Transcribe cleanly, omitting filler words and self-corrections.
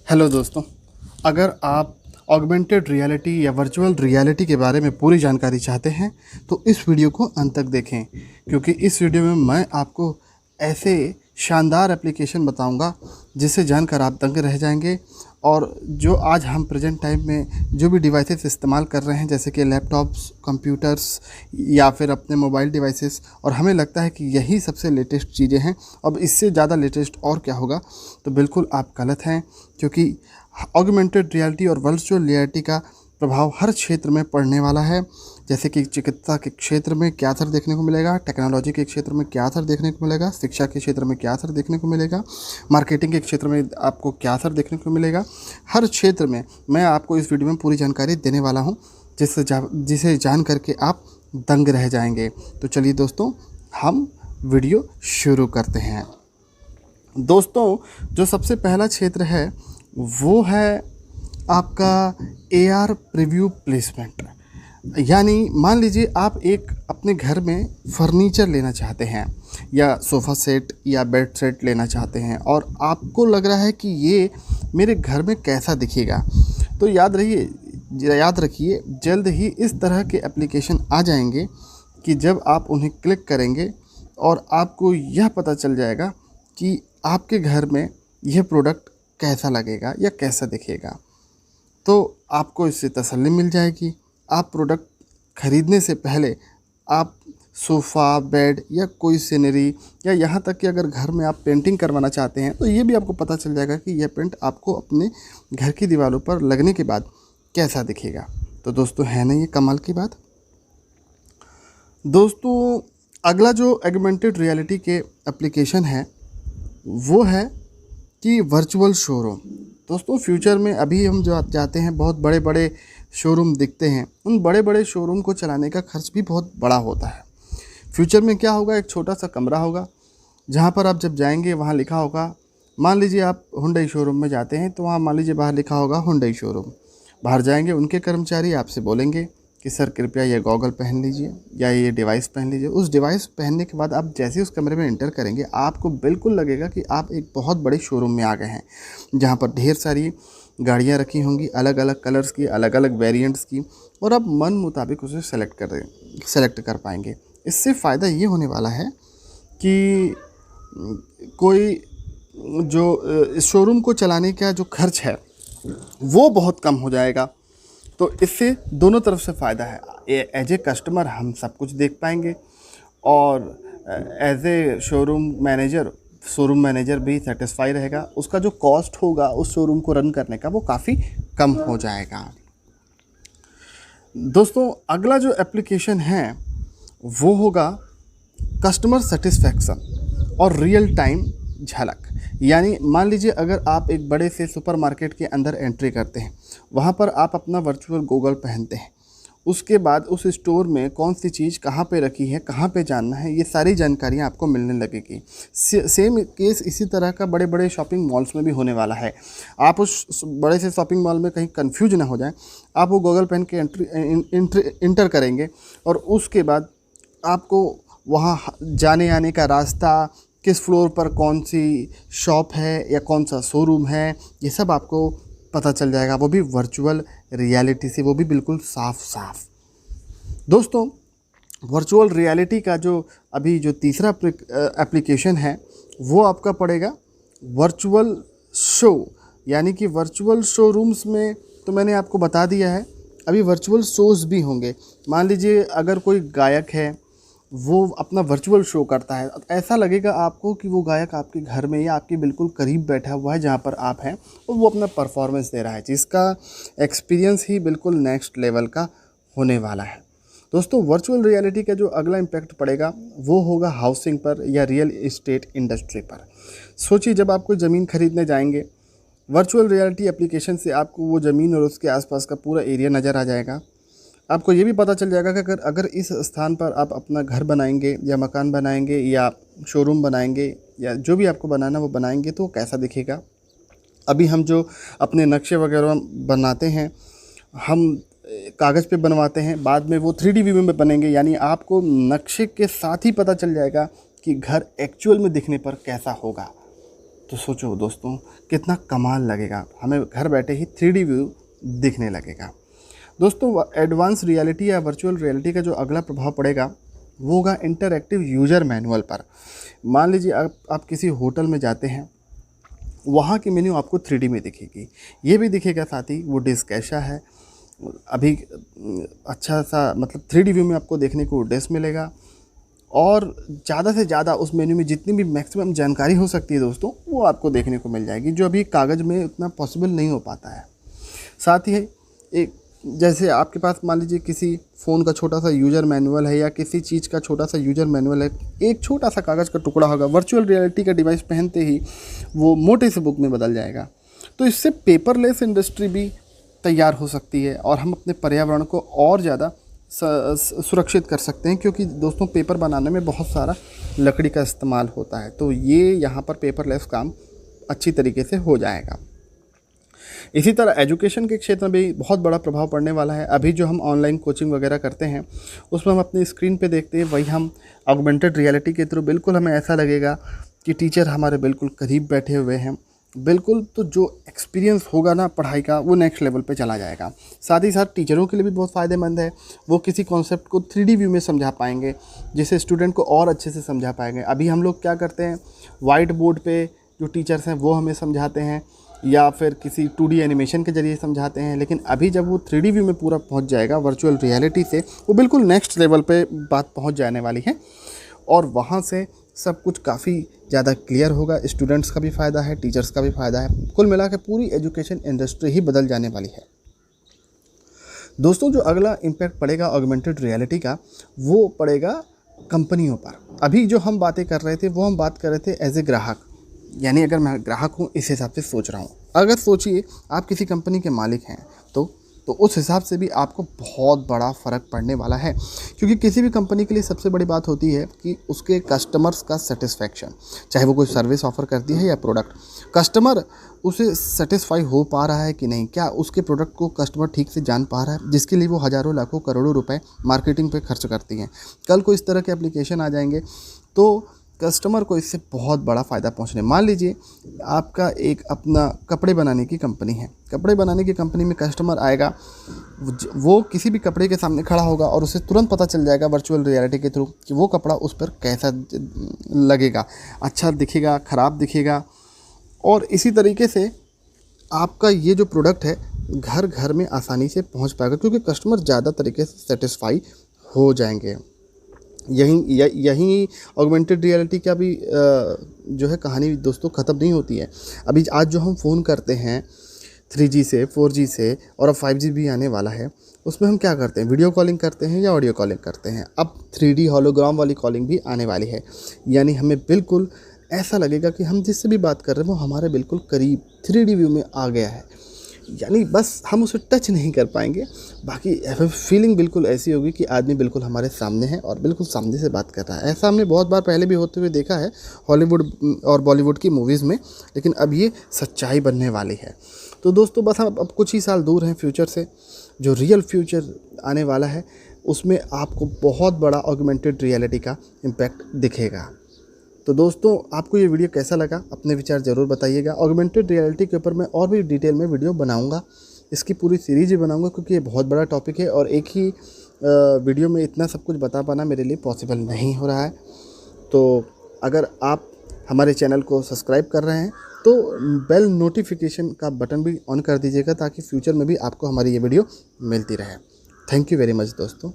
Hello दोस्तों, अगर आप ऑगमेंटेड रियलिटी या वर्चुअल रियलिटी के बारे में पूरी जानकारी चाहते हैं तो इस वीडियो को अंत तक देखें, क्योंकि इस वीडियो में मैं आपको ऐसे शानदार एप्लीकेशन बताऊंगा जिसे जानकर आप दंग रह जाएंगे। और जो आज हम प्रेजेंट टाइम में जो भी डिवाइसेस इस्तेमाल कर रहे हैं, जैसे कि लैपटॉप्स, कंप्यूटर्स या फिर अपने मोबाइल डिवाइसेस, और हमें लगता है कि यही सबसे लेटेस्ट चीज़ें हैं, अब इससे ज़्यादा लेटेस्ट और क्या होगा, तो बिल्कुल आप गलत हैं। क्योंकि ऑगमेंटेड रियलिटी और वर्चुअल रियलिटी का प्रभाव हर क्षेत्र में पड़ने वाला है। जैसे कि चिकित्सा के क्षेत्र में क्या असर देखने को मिलेगा, टेक्नोलॉजी के क्षेत्र में क्या असर देखने को मिलेगा, शिक्षा के क्षेत्र में क्या असर देखने को मिलेगा, मार्केटिंग के क्षेत्र में आपको क्या असर देखने को मिलेगा, हर क्षेत्र में मैं आपको इस वीडियो में पूरी जानकारी देने वाला हूं, जिसे जान करके आप दंग रह जाएंगे। तो चलिए दोस्तों, हम वीडियो शुरू करते हैं। दोस्तों, जो सबसे पहला क्षेत्र है वो है आपका AR प्रीव्यू प्लेसमेंट। यानी मान लीजिए आप एक अपने घर में फर्नीचर लेना चाहते हैं, या सोफ़ा सेट या बेड सेट लेना चाहते हैं, और आपको लग रहा है कि ये मेरे घर में कैसा दिखेगा। तो याद रखिए जल्द ही इस तरह के एप्लीकेशन आ जाएंगे कि जब आप उन्हें क्लिक करेंगे और आपको यह पता चल जाएगा कि आपके घर में यह प्रोडक्ट कैसा लगेगा या कैसा दिखेगा। तो आपको इससे तसल्ली मिल जाएगी। आप प्रोडक्ट खरीदने से पहले आप सोफ़ा, बेड या कोई सीनरी, या यहाँ तक कि अगर घर में आप पेंटिंग करवाना चाहते हैं तो ये भी आपको पता चल जाएगा कि यह पेंट आपको अपने घर की दीवारों पर लगने के बाद कैसा दिखेगा। तो दोस्तों, है ना ये कमाल की बात। दोस्तों, अगला जो ऑगमेंटेड रियलिटी के एप्लीकेशन है वो है कि वर्चुअल शोरूम। दोस्तों, फ्यूचर में अभी हम जो जाते हैं, बहुत बड़े बड़े शोरूम दिखते हैं, उन बड़े बड़े शोरूम को चलाने का खर्च भी बहुत बड़ा होता है। फ्यूचर में क्या होगा, एक छोटा सा कमरा होगा जहाँ पर आप जब जाएंगे वहाँ लिखा होगा, मान लीजिए आप हुंडई शोरूम में जाते हैं तो वहाँ मान लीजिए बाहर लिखा होगा हुंडई शोरूम। बाहर जाएंगे, उनके कर्मचारी आपसे बोलेंगे कि सर कृपया ये गॉगल पहन लीजिए या ये डिवाइस पहन लीजिए। उस डिवाइस पहनने के बाद आप जैसे उस कमरे में एंटर करेंगे, आपको बिल्कुल लगेगा कि आप एक बहुत बड़े शोरूम में आ गए हैं, जहाँ पर ढेर सारी गाड़ियाँ रखी होंगी, अलग अलग कलर्स की, अलग अलग वेरिएंट्स की, और आप मन मुताबिक उसे सेलेक्ट कर पाएंगे। इससे फ़ायदा ये होने वाला है कि कोई जो शोरूम को चलाने का जो खर्च है वो बहुत कम हो जाएगा। तो इससे दोनों तरफ से फ़ायदा है। एज ए कस्टमर हम सब कुछ देख पाएंगे, और एज ए शोरूम मैनेजर भी सेटिस्फाई रहेगा। उसका जो कॉस्ट होगा उस शोरूम को रन करने का वो काफ़ी कम हो जाएगा। दोस्तों, अगला जो एप्लीकेशन है वो होगा कस्टमर सेटिस्फैक्शन और रियल टाइम झलक। यानी मान लीजिए अगर आप एक बड़े से सुपरमार्केट के अंदर एंट्री करते हैं, वहाँ पर आप अपना वर्चुअल गॉगल पहनते हैं, उसके बाद उस स्टोर में कौन सी चीज़ कहाँ पे रखी है, कहाँ पे जानना है, ये सारी जानकारियाँ आपको मिलने लगेगी। सेम केस इसी तरह का बड़े बड़े शॉपिंग मॉल्स में भी होने वाला है। आप उस बड़े से शॉपिंग मॉल में कहीं कंफ्यूज ना हो जाए, आप वो गॉगल पहन के इंटर करेंगे, और उसके बाद आपको वहाँ जाने आने का रास्ता, किस फ्लोर पर कौन सी शॉप है या कौन सा शोरूम है, ये सब आपको पता चल जाएगा, वो भी वर्चुअल रियलिटी से, वो भी बिल्कुल साफ साफ। दोस्तों, वर्चुअल रियलिटी का जो तीसरा एप्लीकेशन है वो आपका पड़ेगा वर्चुअल शो। यानी कि वर्चुअल शोरूम्स में तो मैंने आपको बता दिया है, अभी वर्चुअल शोज़ भी होंगे। मान लीजिए अगर कोई गायक है, वो अपना वर्चुअल शो करता है, ऐसा लगेगा आपको कि वो गायक आपके घर में या आपके बिल्कुल करीब बैठा हुआ है जहाँ पर आप हैं, और वो अपना परफॉर्मेंस दे रहा है, जिसका एक्सपीरियंस ही बिल्कुल नेक्स्ट लेवल का होने वाला है। दोस्तों, वर्चुअल रियलिटी का जो अगला इम्पैक्ट पड़ेगा वो होगा हाउसिंग पर या रियल इस्टेट इंडस्ट्री पर। सोचिए, जब आप कोई ज़मीन खरीदने जाएंगे, वर्चुअल रियलिटी एप्लीकेशन से आपको वो ज़मीन और उसके आसपास का पूरा एरिया नज़र आ जाएगा। आपको ये भी पता चल जाएगा कि अगर इस स्थान पर आप अपना घर बनाएंगे या मकान बनाएंगे या शोरूम बनाएंगे या जो भी आपको बनाना वो बनाएंगे तो कैसा दिखेगा। अभी हम जो अपने नक्शे वगैरह बनाते हैं, हम कागज़ पे बनवाते हैं, बाद में वो 3D व्यू में बनेंगे। यानी आपको नक्शे के साथ ही पता चल जाएगा कि घर एक्चुअल में दिखने पर कैसा होगा। तो सोचो दोस्तों कितना कमाल लगेगा, हमें घर बैठे ही 3D व्यू दिखने लगेगा। दोस्तों एडवांस रियलिटी या वर्चुअल रियलिटी का जो अगला प्रभाव पड़ेगा वो होगा इंटरैक्टिव यूज़र मैनुअल पर। मान लीजिए आप किसी होटल में जाते हैं, वहाँ की मेन्यू आपको 3D में दिखेगी, ये भी दिखेगा साथ ही वो डिश कैसा है, अभी अच्छा सा मतलब 3D व्यू में आपको देखने को डिश मिलेगा। और ज़्यादा से ज़्यादा उस मेन्यू में जितनी भी मैक्सिमम जानकारी हो सकती है दोस्तों वो आपको देखने को मिल जाएगी, जो अभी कागज़ में उतना पॉसिबल नहीं हो पाता है। साथ ही एक जैसे आपके पास मान लीजिए किसी फ़ोन का छोटा सा यूज़र मैनुअल है या किसी चीज़ का छोटा सा यूज़र मैनुअल है, एक छोटा सा कागज़ का टुकड़ा होगा, वर्चुअल रियलिटी का डिवाइस पहनते ही वो मोटे से बुक में बदल जाएगा। तो इससे पेपरलेस इंडस्ट्री भी तैयार हो सकती है और हम अपने पर्यावरण को और ज़्यादा सुरक्षित कर सकते हैं, क्योंकि दोस्तों पेपर बनाने में बहुत सारा लकड़ी का इस्तेमाल होता है। तो ये यहाँ पर पेपरलेस काम अच्छी तरीके से हो जाएगा। इसी तरह एजुकेशन के क्षेत्र में भी बहुत बड़ा प्रभाव पड़ने वाला है। अभी जो हम ऑनलाइन कोचिंग वगैरह करते हैं उसमें हम अपनी स्क्रीन पे देखते हैं, वही हम ऑगमेंटेड रियलिटी के थ्रू बिल्कुल हमें ऐसा लगेगा कि टीचर हमारे बिल्कुल करीब बैठे हुए हैं, बिल्कुल। तो जो एक्सपीरियंस होगा ना पढ़ाई का वो नेक्स्ट लेवल पे चला जाएगा। साथ ही साथ टीचरों के लिए भी बहुत फ़ायदेमंद है, वो किसी कॉन्सेप्ट को 3D व्यू में समझा पाएंगे, जिससे स्टूडेंट को और अच्छे से समझा पाएंगे। अभी हम लोग क्या करते हैं, वाइट बोर्ड पे जो टीचर्स हैं वो हमें समझाते हैं या फिर किसी 2D एनिमेशन के ज़रिए समझाते हैं, लेकिन अभी जब वो 3D व्यू में पूरा पहुंच जाएगा वर्चुअल रियलिटी से, वो बिल्कुल नेक्स्ट लेवल पे बात पहुंच जाने वाली है और वहाँ से सब कुछ काफ़ी ज़्यादा क्लियर होगा। स्टूडेंट्स का भी फ़ायदा है, टीचर्स का भी फ़ायदा है, कुल मिला के पूरी एजुकेशन इंडस्ट्री ही बदल जाने वाली है। दोस्तों जो अगला इम्पैक्ट पड़ेगा ऑगमेंटेड रियलिटी का वो पड़ेगा कंपनियों पर। अभी जो हम बातें कर रहे थे वो हम बात कर रहे थे एज ए ग्राहक, यानी अगर मैं ग्राहक हूँ इस हिसाब से सोच रहा हूँ। अगर सोचिए आप किसी कंपनी के मालिक हैं तो उस हिसाब से भी आपको बहुत बड़ा फ़र्क पड़ने वाला है, क्योंकि किसी भी कंपनी के लिए सबसे बड़ी बात होती है कि उसके कस्टमर्स का सेटिस्फेक्शन, चाहे वो कोई सर्विस ऑफ़र करती है या प्रोडक्ट, कस्टमर उसे सेटिस्फाई हो पा रहा है कि नहीं, क्या उसके प्रोडक्ट को कस्टमर ठीक से जान पा रहा है, जिसके लिए वो हज़ारों लाखों करोड़ों रुपए मार्केटिंग पे खर्च करती हैं। कल को इस तरह के एप्लीकेशन आ जाएंगे तो कस्टमर को इससे बहुत बड़ा फ़ायदा पहुंचने। मान लीजिए आपका एक अपना कपड़े बनाने की कंपनी है, कपड़े बनाने की कंपनी में कस्टमर आएगा, वो किसी भी कपड़े के सामने खड़ा होगा और उसे तुरंत पता चल जाएगा वर्चुअल रियलिटी के थ्रू कि वो कपड़ा उस पर कैसा लगेगा, अच्छा दिखेगा, ख़राब दिखेगा। और इसी तरीके से आपका ये जो प्रोडक्ट है घर घर में आसानी से पहुँच पाएगा, क्योंकि कस्टमर ज़्यादा तरीके से सेटिस्फाई हो जाएंगे। यही ऑगमेंटेड रियलिटी का भी जो है कहानी दोस्तों ख़त्म नहीं होती है। अभी आज जो हम फ़ोन करते हैं 3G से 4G से और अब 5G भी आने वाला है, उसमें हम क्या करते हैं, वीडियो कॉलिंग करते हैं या ऑडियो कॉलिंग करते हैं। अब 3D होलोग्राम वाली कॉलिंग भी आने वाली है, यानी हमें बिल्कुल ऐसा लगेगा कि हम जिससे भी बात कर रहे हैं वो हमारे बिल्कुल करीब 3D व्यू में आ गया है, यानी बस हम उसे टच नहीं कर पाएंगे, बाकी फीलिंग बिल्कुल ऐसी होगी कि आदमी बिल्कुल हमारे सामने है और बिल्कुल सामने से बात कर रहा है। ऐसा हमने बहुत बार पहले भी होते हुए देखा है हॉलीवुड और बॉलीवुड की मूवीज़ में, लेकिन अब ये सच्चाई बनने वाली है। तो दोस्तों बस हम अब कुछ ही साल दूर हैं फ्यूचर से, जो रियल फ्यूचर आने वाला है उसमें आपको बहुत बड़ा ऑगमेंटेड रियलिटी का इम्पैक्ट दिखेगा। तो दोस्तों आपको ये वीडियो कैसा लगा, अपने विचार ज़रूर बताइएगा। ऑगमेंटेड रियलिटी के ऊपर मैं और भी डिटेल में वीडियो बनाऊंगा, इसकी पूरी सीरीज ही बनाऊंगा, क्योंकि ये बहुत बड़ा टॉपिक है और एक ही वीडियो में इतना सब कुछ बता पाना मेरे लिए पॉसिबल नहीं हो रहा है। तो अगर आप हमारे चैनल को सब्सक्राइब कर रहे हैं तो बेल नोटिफिकेशन का बटन भी ऑन कर दीजिएगा, ताकि फ्यूचर में भी आपको हमारी ये वीडियो मिलती रहे। थैंक यू वेरी मच दोस्तों।